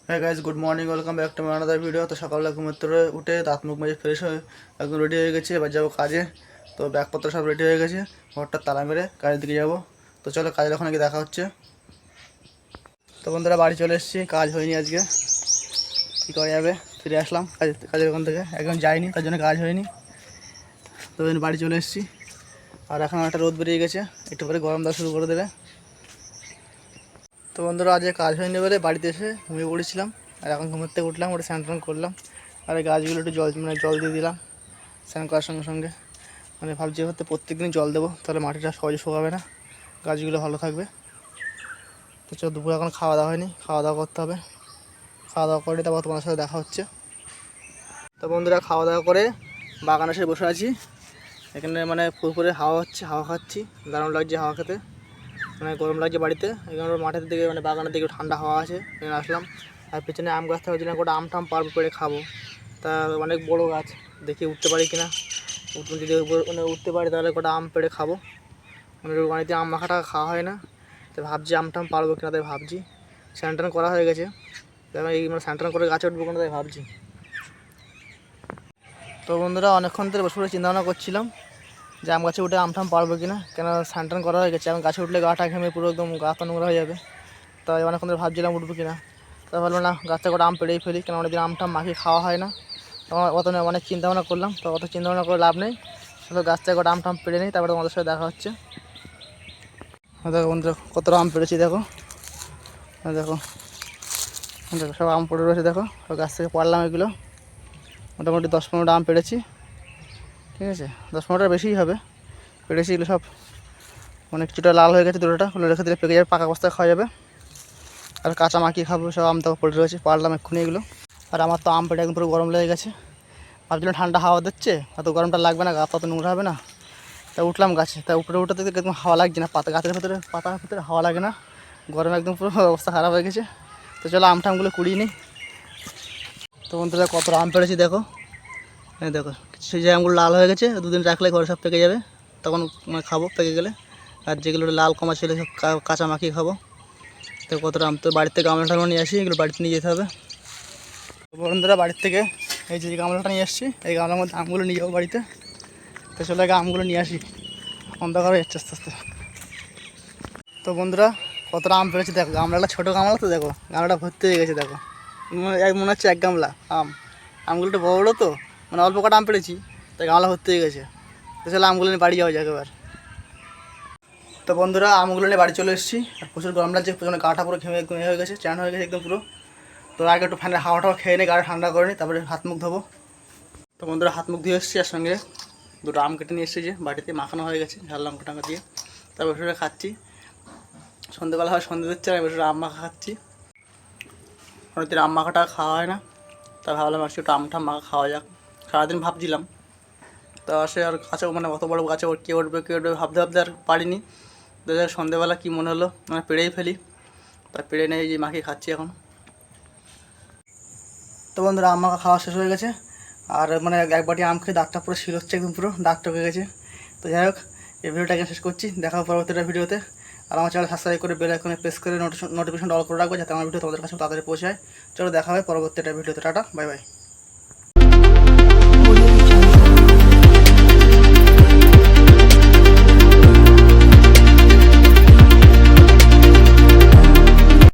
হ্যাঁ guys, good morning, welcome back to my another video. তো সকালবেলা ঘুমের থেকে উঠে দাঁত মুখ মেজে ফ্রেশ হয়ে একদম রেডি হয়ে গেছি, এবার যাবো কাজে। তো ব্যাগপত্র সব রেডি হয়ে গেছে, ঘরটা তালা মেরে কাজের দিকে যাবো। তো চলো কাজের ওখানে গিয়ে দেখা হচ্ছে। তো বন্ধুরা বাড়ি চলে এসেছি, কাজ হয়নি আজকে, কী করা যাবে, ফিরে আসলাম কাজের ওখান থেকে। একদম যাইনি, তার জন্য কাজ হয়নি। তো বাড়ি চলে এসেছি, আর এখন একটা রোদ বেরিয়ে গেছে, একটু পরে গরম দেওয়া শুরু করে দেবে। তো বন্ধুরা আজকে কাজ হয়নি বলে বাড়িতে এসে ঘুমিয়ে পড়েছিলাম, আর এখন ঘুমের থেকে উঠলাম, ওটা স্নান টান করলাম, আর এই গাছগুলো একটু জল দিয়ে দিলাম স্নান করার সঙ্গে সঙ্গে। ভাবছি হতে প্রত্যেকদিন জল দেবো, তাহলে মাটিটা সহজে শুকাবে না, গাছগুলো ভালো থাকবে। তো চল, দুপুরে এখন খাওয়া দাওয়া হয়নি, খাওয়া দাওয়া করতে হবে। খাওয়া দাওয়া করে তারপর তোমার সাথে দেখা হচ্ছে। তো বন্ধুরা খাওয়া দাওয়া করে বাগানে এসে বসে আছি, এখানে পুকুরে হাওয়া হচ্ছে, হাওয়া খাচ্ছি, দারুণ লাগছে হাওয়া খেতে। গরম লাগছে বাড়িতে, এখানে মাঠের দিকে বাগানের দিকে ঠান্ডা হাওয়া আছে, এখানে আসলাম। আর পেছনে আম গাছটা হয়েছিল, গোটা আম টাম পারবো পেড়ে খাবো। তা অনেক বড় গাছ, দেখি উঠতে পারি কিনা, যদি উঠতে পারি তাহলে গোটা আম পেড়ে খাবো। বাড়িতে আম মাখাটা খাওয়া হয় না, তাই ভাবছি আম টাম পারবো কিনা, তাই ভাবছি। স্নান টান করা হয়ে গেছে, তাই এই স্নান টান করে গাছে উঠবো কিনা তাই ভাবছি। তো বন্ধুরা অনেকক্ষণ ধরে বসে বসে চিন্তাভাবনা করছিলাম যে আম গাছে উঠে আম টাম পারবো কিনা, কেন স্নান টান করা হয়ে গেছে। এখন গাছে উঠলে গাটা ঘেমে পুরো একদম গাটা নোংরা হয়ে যাবে, তাই অনেকক্ষণ ধরে ভাবছিলাম উঠবো কিনা। তাই ভাবলো না, গাছটা করে আম পেড়েই ফেলি, কেন অনেকদিন আম টাম মাখিয়ে খাওয়া হয় না। তো অনেক চিন্তাভাবনা করলাম, তো অত চিন্তাভাবনা করে লাভ নেই, শুধু গাছটা করে আম টাম পেড়ে নিই, তারপরে তোমাদের সাথে দেখা হচ্ছে। দেখো বন্ধুরা কতটা আম পেড়েছি, দেখো দেখো দেখো সব আম পড়ে রয়েছে, দেখো সব গাছ থেকে পাড়লাম এগুলো। মোটামুটি 10-15টা আম পেড়েছি, ঠিক আছে, 10-15টার বেশিই হবে পেড়েছি। এগুলো সব কিছুটা লাল হয়ে গেছে, দুটোটা ওগুলো রেখে দিলে পেকে যাবে, পাকা অবস্থায় খাওয়া যাবে। আর কাঁচা মাখিয়ে খাবো, সব আম তো পড়ে রয়েছে, পারলাম এক্ষুনি এগুলো। আর আমার তো আম পেড়ে একদম পুরো গরম লেগে গেছে, ভাবছিলাম ঠান্ডা হাওয়া দিচ্ছে, অত গরমটা লাগবে না, গা তত নোংরা হবে না। তা উঠলাম গাছে, তা উপরে উঠতে একদম হাওয়া লাগছে না, গাছের পাতার ভেতরে হাওয়া লাগে না, গরমে একদম পুরো অবস্থা খারাপ হয়ে গেছে। তো চলো আম টামগুলো কুড়িয়ে নিই। তো বন্ধুরা কত আম পেড়েছি দেখো, দেখো সেই যে আমগুলো লাল হয়ে গেছে, দুদিন রাখলে ঘরে সব পেকে যাবে, তখন খাবো পেকে গেলে। আর যেগুলো লাল কমা ছিল সব কাঁচা মাখিয়ে খাবো। তো কতটা আম, তো বাড়ির থেকে গামলা টামলা নিয়ে আসি, এগুলো বাড়িতে নিয়ে যেতে হবে। বন্ধুরা বাড়ির থেকে এই যে গামলাটা নিয়ে আসছি, এই গামলার মধ্যে আমগুলো নিয়ে যাবো বাড়িতে। তো চলে আগে আমগুলো নিয়ে আসি, অন্ধকার হয়ে যাচ্ছে আস্তে আস্তে। তো বন্ধুরা কতটা আম পেড়েছি দেখো, গামলাটা ছোটো গামলা, তো দেখো গামলাটা ভর্তি হয়ে গেছে, দেখো মনে হচ্ছে এক গামলা আম। আমগুলো একটু বড়ো বড়ো, তো অল্প কটা আম পেড়েছি, তাই গামলা ভর্তি হয়ে গেছে। তো চলো আমগুলো নিয়ে বাড়ি যাওয়া যাক এবার। তো বন্ধুরা আমগুলো নিয়ে বাড়ি চলে এসেছি, আর প্রচুর গরম লাগছে, প্রচুর গাটা পুরো ঘেমে হয়ে গেছে, চ্যান হয়ে গেছে একদম পুরো। তো আগে একটু ফ্যানের হাওয়াটাও খেয়ে নিই, গাটা ঠান্ডা করে নিই, তারপরে হাত মুখ ধোবো। তো বন্ধুরা হাত মুখ ধুয়ে এসেছি, আর সঙ্গে দুটো আম কেটে নিয়ে এসেছি, যে বাটিতে মাখানো হয়ে গেছে ঝাল লঙ্কা টাঙ্কা দিয়ে, তারপর বসে খাচ্ছি। সন্ধ্যেবেলা হয়, সন্ধ্যে দিচ্ছে, আমি বসে আম মাখা খাচ্ছি। অনেকদিন আম মাখাটা খাওয়া হয় না, তা ভাবলাম আজকে একটু আম টাম মাখা খাওয়া যাক। সারাদিন ভাবছিলাম, তা সে আর গাছে অত বড় গাছে কে উঠবে ভাবতে ভাবতে আর পারিনি। তো সন্ধ্যেবেলা কী মনে হলো, পেড়েই ফেলি, তা পেড়ে নিয়ে যে মাখিয়ে খাচ্ছি এখন। তো বন্ধুরা আম মাখা খাওয়া শেষ হয়ে গেছে, আর এক বাটি আম খেয়ে দাঁতটা পুরো শিল হচ্ছে, একদম পুরো দাঁত টকে গেছে। তো যাই হোক, এই ভিডিওটাকে শেষ করছি, দেখা হবে পরবর্তীটা ভিডিওতে। আর আমার চ্যানেল সাবস্ক্রাইব করে বেল আইকনে প্রেস করে নোটিফিকেশন অল করে রাখবো, যাতে আমার ভিডিও তোমাদের কাছে তাড়াতাড়ি পৌঁছায়। চলো দেখা হবে পরবর্তীটা ভিডিওতে, টাটা বাই বাই।